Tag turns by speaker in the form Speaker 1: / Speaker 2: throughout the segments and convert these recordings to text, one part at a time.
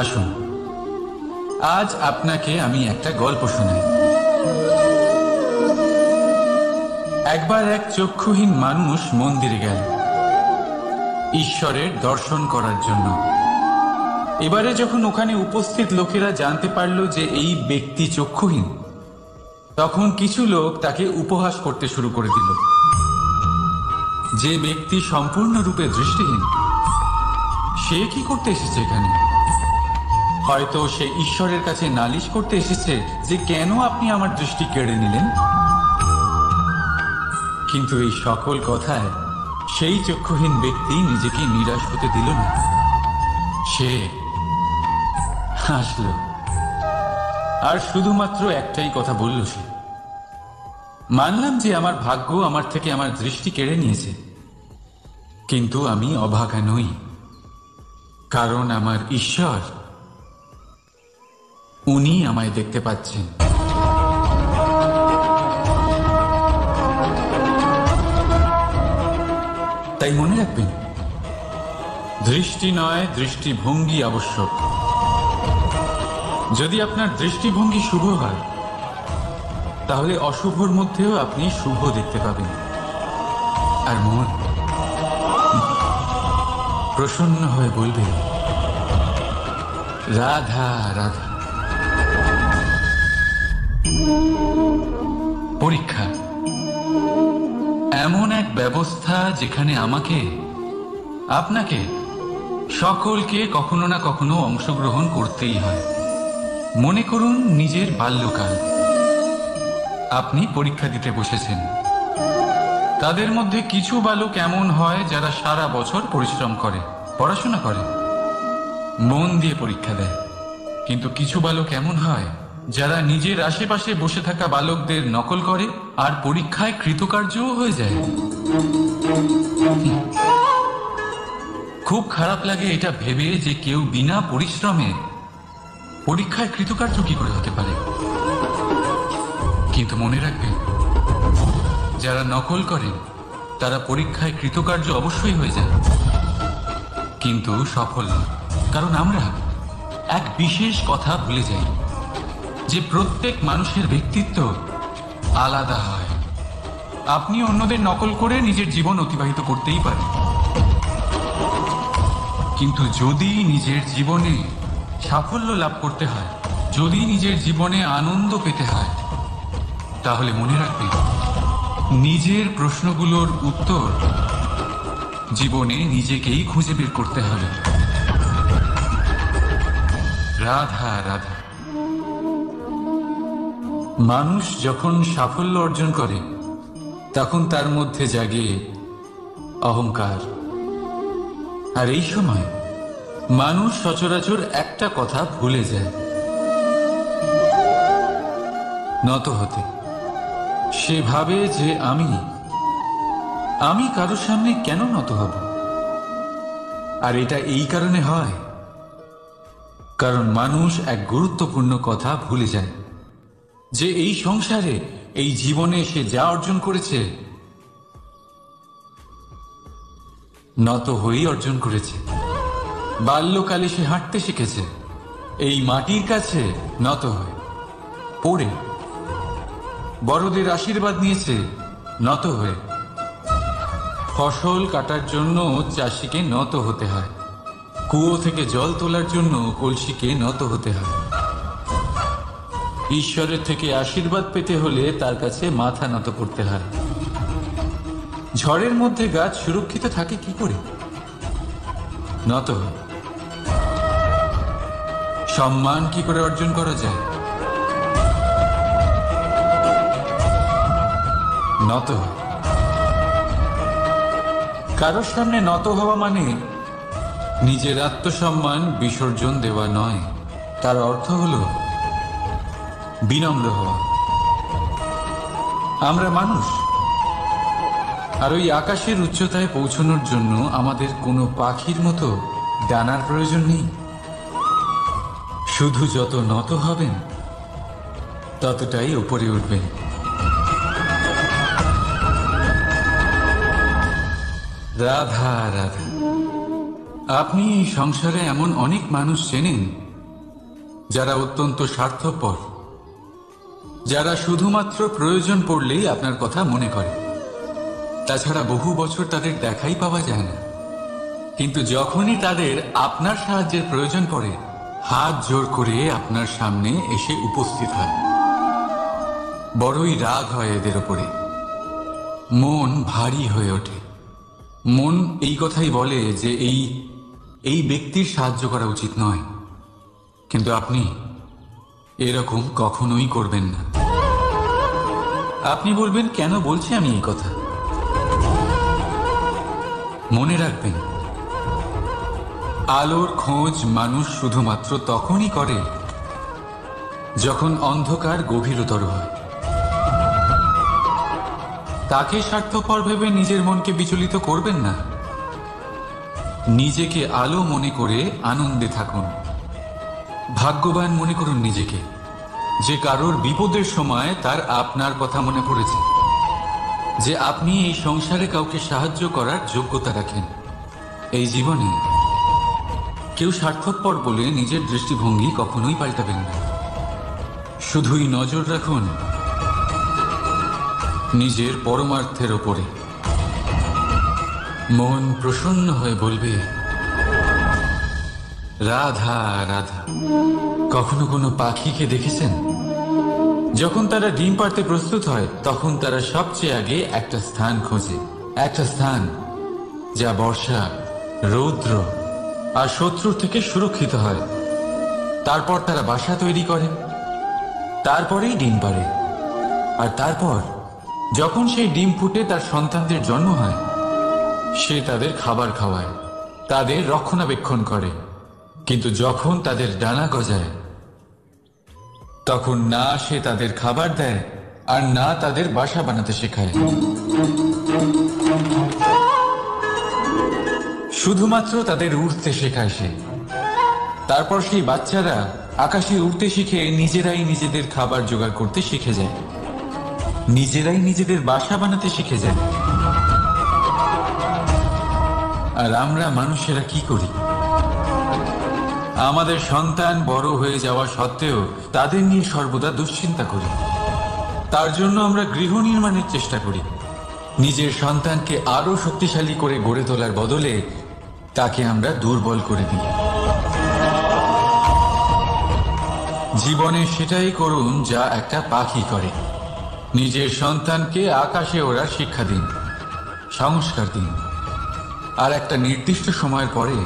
Speaker 1: আসুন, আজ আপনাকে আমি একটা গল্প শোনাই। একবার এক চক্ষুহীন মানুষ মন্দিরে গেল ঈশ্বরের দর্শন করার জন্য। এবারে যখন ওখানে উপস্থিত লোকেরা জানতে পারল যে এই ব্যক্তি চক্ষুহীন, তখন কিছু লোক তাকে উপহাস করতে শুরু করে দিল। যে ব্যক্তি সম্পূর্ণরূপে দৃষ্টিহীন, সে কি করতে এসেছে এখানে? হয়তো সে ঈশ্বরের কাছে নালিশ করতে এসেছে যে কেন আপনি আমার দৃষ্টি কেড়ে নিলেন। কিন্তু এই সকল কথায় সেই চক্ষুহীন ব্যক্তি নিজেকে নিরাশ হতে দিল না। সে হাসল আর শুধুমাত্র একটাই কথা বলল সে, মানলাম যে আমার ভাগ্য আমার থেকে আমার দৃষ্টি কেড়ে নিয়েছে, কিন্তু আমি অভাগা নই, কারণ আমার ঈশ্বর, উনি আমায় দেখতে পাচ্ছেন। তাই মনে রাখবেন, দৃষ্টি নয়, দৃষ্টিভঙ্গি আবশ্যক। যদি আপনার দৃষ্টিভঙ্গি শুভ হয়, তাহলে অশুভর মধ্যেও আপনি শুভ দেখতে পাবেন। আর মন প্রসন্ন হয়ে বলবে, রাধা রাধা। পরীক্ষা এমন এক ব্যবস্থা যেখানে আমাকে, আপনাকে, সকলকে কখনো না কখনো অংশগ্রহণ করতেই হয়। মনে করুন নিজের বাল্যকাল। আপনি পরীক্ষা দিতে বসেছেন। তাদের মধ্যে কিছু বালক এমন হয় যারা সারা বছর পরিশ্রম করে, পড়াশোনা করে, মন দিয়ে পরীক্ষা দেয়। কিন্তু কিছু বালক এমন হয় যারা নিজের আশেপাশে বসে থাকা বালকদের নকল করে আর পরীক্ষায় কৃতকার্যও হয়ে যায়। খুব খারাপ লাগে এটা ভেবে যে কেউ বিনা পরিশ্রমে পরীক্ষায় কৃতকার্য কি করে হতে পারে। কিন্তু মনে রাখবেন, যারা নকল করেন তারা পরীক্ষায় কৃতকার্য অবশ্যই হয়ে যায়, কিন্তু সফল নয়। কারণ আমরা এক বিশেষ কথা ভুলে যাই, যে প্রত্যেক মানুষের ব্যক্তিত্ব আলাদা হয়। আপনি অন্যদের নকল করে নিজের জীবন অতিবাহিত করতেই পারেন, কিন্তু যদি নিজের জীবনে সাফল্য লাভ করতে হয়, যদি নিজের জীবনে আনন্দ পেতে হয়, তাহলে মনে রাখবেন, নিজের প্রশ্নগুলোর উত্তর জীবনে নিজেকেই খুঁজে বের করতে হবে। রাধা রাধা। মানুষ যখন সাফল্য অর্জন করে, তখন তার মধ্যে জাগে অহংকার। আর এই সময় মানুষ সচরাচর একটা কথা ভুলে যায়, নত হতে। সে ভাবে যে আমি কারোর সামনে কেন নত হব। আর এটা এই কারণে হয় কারণ মানুষ এক গুরুত্বপূর্ণ কথা ভুলে যায়, যে এই সংসারে, এই জীবনে সে যা অর্জন করেছে, নত হয়েই অর্জন করেছে। বাল্যকালে সে হাঁটতে শিখেছে এই মাটির কাছে নত হয়ে, পড়ে। বড়দের আশীর্বাদ নিয়েছে নত হয়ে। ফসল কাটার জন্য চাষিকে নত হতে হয়, কুয়ো থেকে জল তোলার জন্য কলসিকে নত হতে হয়। ঈশ্বরের থেকে আশীর্বাদ পেতে হলে তার কাছে মাথা নত করতে হয়। ঝড়ের মধ্যে গাছ সুরক্ষিত থাকে কি করে? নত হয়। সম্মান কি করে অর্জন করা যায়? নত হয়। কারোর সামনে নত হওয়া মানে নিজের আত্মসম্মান বিসর্জন দেওয়া নয়, তার অর্থ হল বিনম্র হওয়া। আমরা মানুষ, আর ওই আকাশের উচ্চতায় পৌঁছানোর জন্য আমাদের কোনো পাখির মতো ডানার প্রয়োজন নেই। শুধু যত নত হবেন, ততটাই উপরে উঠবেন। রাধা রাধা। আপনি এই সংসারে এমন অনেক মানুষ চেনেন যারা অত্যন্ত স্বার্থপর, যারা শুধুমাত্র প্রয়োজন পড়লেই আপনার কথা মনে করে। তাছাড়া বহু বছর তাদের দেখাই পাওয়া যায় না, কিন্তু যখনই তাদের আপনার সাহায্যের প্রয়োজন পড়ে হাত জোর করে আপনার সামনে এসে উপস্থিত হয়। বড়ই রাগ হয় এদের ওপরে, মন ভারী হয়ে ওঠে। মন এই কথাই বলে যে এই ব্যক্তির সাহায্য করা উচিত নয়, কিন্তু আপনি এরকম কখনোই করবেন না। আপনি বলবেন, কেন বলছি আমি এই কথা? মনে রাখবেন, আলোর খোঁজ মানুষ শুধুমাত্র তখনই করে যখন অন্ধকার গভীরতর হয়। তাকে স্বার্থপর ভেবে নিজের মনকে বিচলিত করবেন না। নিজেকে আলো মনে করে আনন্দে থাকুন। ভাগ্যবান মনে করুন নিজেকে, যে কারোর বিপদের সময় তার আপনার কথা মনে পড়েছে, যে আপনি এই সংসারে কাউকে সাহায্য করার যোগ্যতা রাখেন। এই জীবনে কেউ স্বার্থপর বলে নিজের দৃষ্টিভঙ্গি কখনোই পাল্টাবেন না। শুধুই নজর রাখুন নিজের পরমার্থের ওপরে। মন প্রসন্ন হয়ে বলবে, রাধা রাধা। কখনো কোনো পাখিকে দেখেছেন? যখন তারা ডিম পাড়তে প্রস্তুত হয় তখন তারা সবচেয়ে আগে একটা স্থান খোঁজে, একটা স্থান যা বর্ষা, রৌদ্র আর শত্রুর থেকে সুরক্ষিত হয়। তারপর তারা বাসা তৈরি করে, তারপরেই ডিম পাড়ে। আর তারপর যখন সেই ডিম ফুটে তার সন্তানদের জন্ম হয়, সে তাদের খাবার খাওয়ায়, তাদের রক্ষণাবেক্ষণ করে। কিন্তু যখন তাদের ডানা গজায়, তখন না সে তাদের খাবার দেয় আর না তাদের বাসা বানাতে শেখায়। শুধুমাত্র তাদের উড়তে শেখায় সে। তারপর সেই বাচ্চারা আকাশে উড়তে শিখে নিজেরাই নিজেদের খাবার জোগাড় করতে শিখে যায়, নিজেরাই নিজেদের বাসা বানাতে শিখে যায়। আর আমরা মানুষেরা কি করি? আমাদের সন্তান বড় হয়ে যাওয়া সত্ত্বেও তাদের নিয়ে সর্বদা দুশ্চিন্তা করি। তার জন্য আমরা গৃহ নির্মাণের চেষ্টা করি। নিজের সন্তানকে আরো শক্তিশালী করে গড়ে তোলার বদলে তাকে আমরা দুর্বল করে দিই। জীবনে সেটাই করুন যা একটা পাখি করে। নিজের সন্তানকে আকাশে ওড়ার শিক্ষা দিন, সংস্কার দিন, আর একটা নির্দিষ্ট সময়ের পরে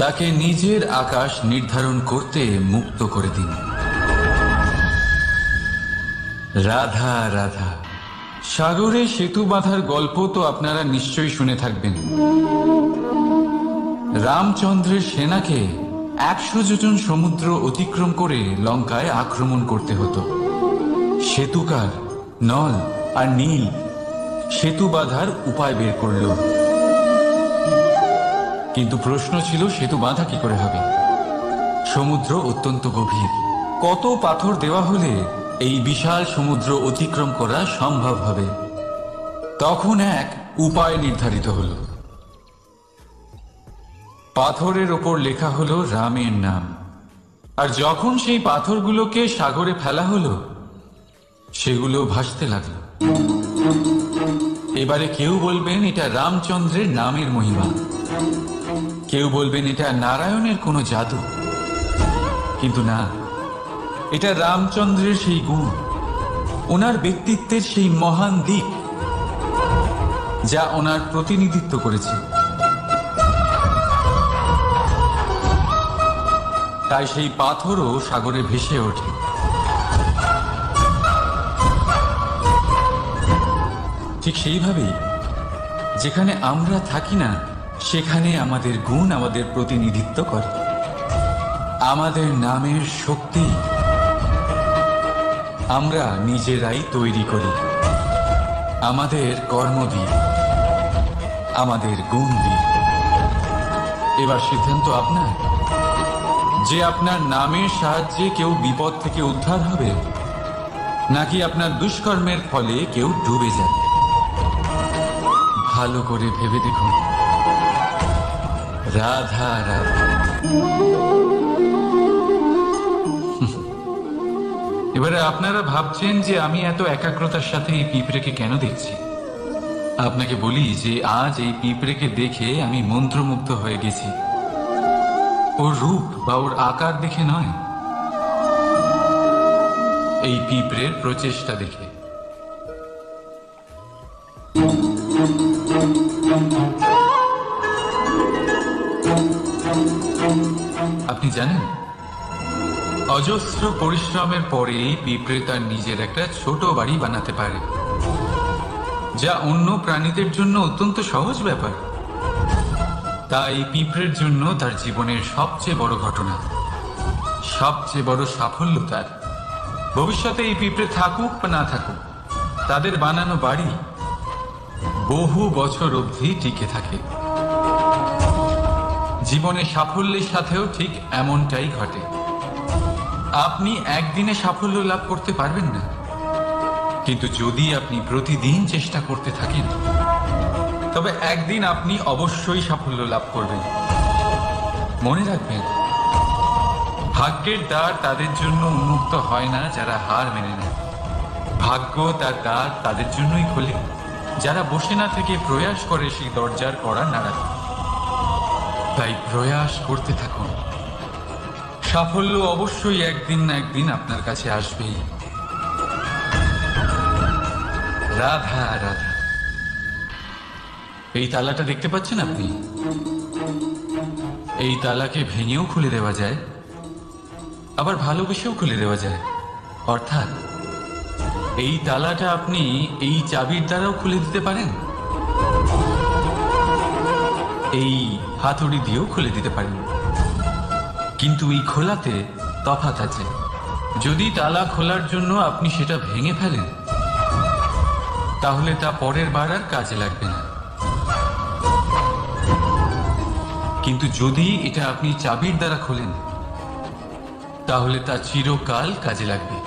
Speaker 1: তাকে নিজের আকাশ নির্ধারণ করতে মুক্ত করে দিন। রাধা রাধা। সাগরে সেতু বাঁধার গল্প তো আপনারা নিশ্চয়ই শুনে থাকবেন। রামচন্দ্রের সেনাকে 100 যোজন সমুদ্র অতিক্রম করে লঙ্কায় আক্রমণ করতে হতো। সেতুকার নল আর নীল সেতু বাঁধার উপায় বের করল, কিন্তু প্রশ্ন ছিল সেতু বাঁধা কি করে হবে? সমুদ্র অত্যন্ত গভীর। কত পাথর দেওয়া হলে এই বিশাল সমুদ্র অতিক্রম করা সম্ভব হবে? তখন এক উপায় নির্ধারিত হল। পাথরের ওপর লেখা হলো রামের নাম। আর যখন সেই পাথরগুলোকে সাগরে ফেলা হলো, সেগুলো ভাসতে লাগলো। এবারে কেউ বলবেন এটা রামচন্দ্রের নামের মহিমা, কেউ বলবেন এটা নারায়ণের কোনো জাদু। কিন্তু না, এটা রামচন্দ্রের সেই গুণ, ওনার ব্যক্তিত্বের সেই মহান দিক যা ওনার প্রতিনিধিত্ব করেছে। তাই সেই পাথরও সাগরে ভেসে ওঠে। ঠিক সেইভাবেই যেখানে আমরা থাকি না, সেখানে আমাদের গুণ আমাদের প্রতিনিধিত্ব করে। আমাদের নামের শক্তি আমরা নিজেরাই তৈরি করি, আমাদের কর্ম দিয়ে, আমাদের গুণ দিয়ে। এবার সিদ্ধান্ত আপনার, যে আপনার নামের সাহায্যে কেউ বিপদ থেকে উদ্ধার হবে, নাকি আপনার দুষ্কর্মের ফলে কেউ ডুবে যাবে। ভালো করে ভেবে দেখুন। রাধা রাধা। এবারে আপনারা ভাবছেন যে আমি এত একাগ্রতার সাথে এই পিঁপড়েকে কেন দেখছি। আপনাকে বলি যে আজ এই পিঁপড়েকে দেখে আমি মন্ত্রমুগ্ধ হয়ে গেছি। ওর রূপ বা ওর আকার দেখে নয়, এই পিঁপড়ের প্রচেষ্টা দেখে। আপনি জানেন, অজস্র পরিশ্রমের পরেই পিঁপড়ে তার নিজের একটা ছোট বাড়ি বানাতে পারে, যা অন্য প্রাণীদের জন্য অত্যন্ত সহজ ব্যাপার। তা এই পিঁপড়ের জন্য তার জীবনের সবচেয়ে বড় ঘটনা, সবচেয়ে বড় সাফল্য তার। ভবিষ্যতে এই পিঁপড়ে থাকুক বা না থাকুক, তাদের বানানো বাড়ি বহু বছর অবধি টিকে থাকে। জীবনে সাফল্যের সাথেও ঠিক এমনটাই ঘটে। আপনি একদিনে সাফল্য লাভ করতে পারবেন না, কিন্তু যদি আপনি প্রতিদিন চেষ্টা করতে থাকেন, তবে একদিন আপনি অবশ্যই সাফল্য লাভ করবেন। মনে রাখবেন, ভাগ্যের দ্বার তাদের জন্য উন্মুক্ত হয় না যারা হার মেনে নেয়। ভাগ্য তার দ্বার তাদের জন্যই খোলে যারা বসে না থেকে প্রয়াস করে সেই দরজার কড়া নাড়াতে। তাই প্রয়াস করতে থাকুন। সাফল্য অবশ্যই একদিন না একদিন আপনার কাছে আসবেই। রাধা রাধা। এই তালাটা দেখতে পাচ্ছেন আপনি? এই তালাকে ভেঙেও খুলে দেওয়া যায়, আবার ভালোবেসেও খুলে দেওয়া যায়। অর্থাৎ এই তালাটা আপনি এই চাবির দ্বারাও খুলে দিতে পারেন, এই হাতুড়ি দিয়েও খুলে দিতে পারেন। কিন্তু এই খোলাতে তফাৎ আছে। যদি তালা খোলার জন্য আপনি সেটা ভেঙে ফেলেন, তাহলে তা পরের বার আর কাজে লাগবে না। কিন্তু যদি এটা আপনি চাবির দ্বারা খোলেন, তাহলে তা চিরকাল কাজে লাগবে।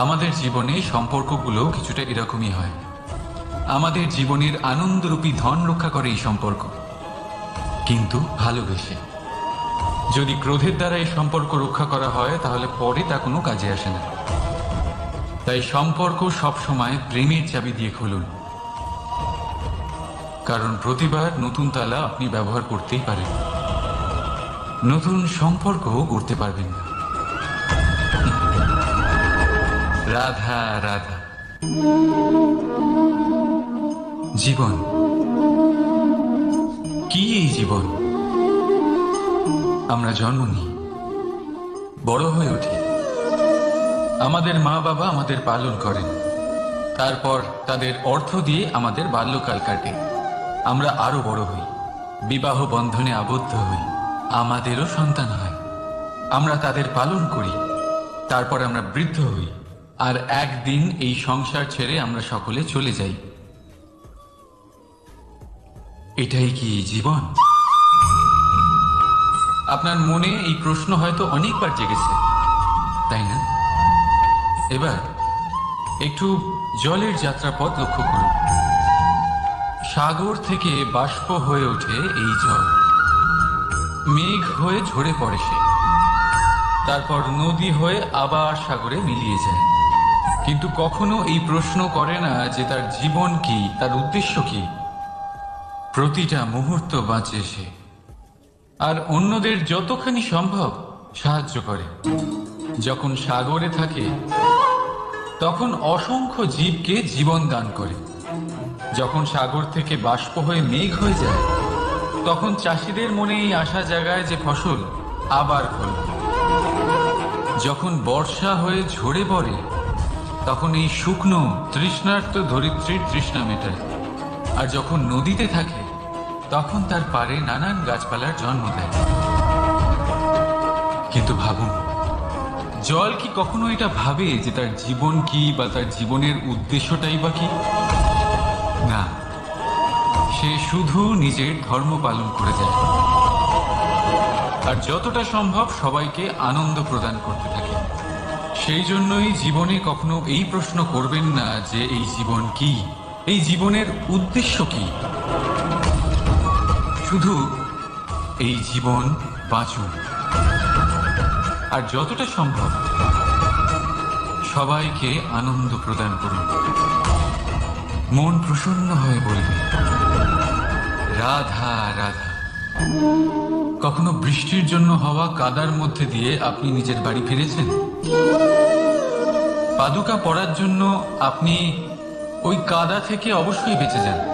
Speaker 1: আমাদের জীবনে সম্পর্কগুলো কিছুটা এরকমই হয়। আমাদের জীবনের আনন্দরূপী ধন রক্ষা করে এই সম্পর্ক, কিন্তু ভালোবেসে। যদি ক্রোধের দ্বারা এই সম্পর্ক রক্ষা করা হয়, তাহলে পরে তা কোনো কাজে আসে না। তাই সম্পর্ক সবসময় প্রেমের চাবি দিয়ে খুলুন, কারণ প্রতিবার নতুন তালা আপনি ব্যবহার করতেই পারেন, নতুন সম্পর্কও করতে পারবেন না। রাধা রাধা। জীবন কি? এই জীবন আমরা জন্ম নিই, বড় হয়ে উঠি, আমাদের মা বাবা আমাদের পালন করেন, তারপর তাদের অর্থ দিয়ে আমাদের বাল্যকাল কাটে। আমরা আরো বড় হই, বিবাহ বন্ধনে আবদ্ধ হই, আমাদেরও সন্তান হয়, আমরা তাদের পালন করি, তারপর আমরা বৃদ্ধ হই, আর একদিন এই সংসার ছেড়ে আমরা সকলে চলে যাই। এটাই কি জীবন? আপনার মনে এই প্রশ্ন হয়তো অনেকবার জেগেছে, তাই না? এবার একটু জলের যাত্রাপথ লক্ষ্য করুন। সাগর থেকে বাষ্প হয়ে ওঠে এই জল, মেঘ হয়ে ঝরে পড়ে সে, তারপর নদী হয়ে আবার সাগরে মিলিয়ে যায়। কিন্তু কখনো এই প্রশ্ন করে না যে তার জীবন কি, তার উদ্দেশ্য কি। প্রতিটা মুহূর্ত বাঁচে সে, আর অন্যদের যতখানি সম্ভব সাহায্য করে। যখন সাগরে থাকে, তখন অসংখ্য জীবকে জীবন দান করে। যখন সাগর থেকে বাষ্প হয়ে মেঘ হয়ে যায়, তখন চাষিদের মনে এই আশা জাগায় যে ফসল আবার ফলবে। যখন বর্ষা হয়ে ঝরে পড়ে, তখন এই শুকনো তৃষ্ণার্ত ধরিত্রীর তৃষ্ণা মেটায়। আর যখন নদীতে থাকে, তখন তার পাড়ে নানান গাছপালার জন্ম দেয়। কিন্তু ভাবুন, জল কি কখনো এটা ভাবে যে তার জীবন কি বা তার জীবনের উদ্দেশ্যটাই বা কি? না, সে শুধু নিজের ধর্ম পালন করে যায়, আর যতটা সম্ভব সবাইকে আনন্দ প্রদান করতে থাকে। সেই জন্যই জীবনে কখনো এই প্রশ্ন করবেন না যে এই জীবন কি, এই জীবনের উদ্দেশ্য কি। শুধু এই জীবন বাঁচুন। আর যতটা সম্ভব সবাইকে আনন্দ প্রদান করুন। মন প্রসন্ন হয়ে বলবে রাধা রাধা। কখনো বৃষ্টির জন্য হওয়া কাদার মধ্যে দিয়ে আপনি নিজের বাড়ি ফিরেছেন? পাদুকা পড়ার জন্য আপনি ওই কাদা থেকে অবশ্যই বেঁচে যান।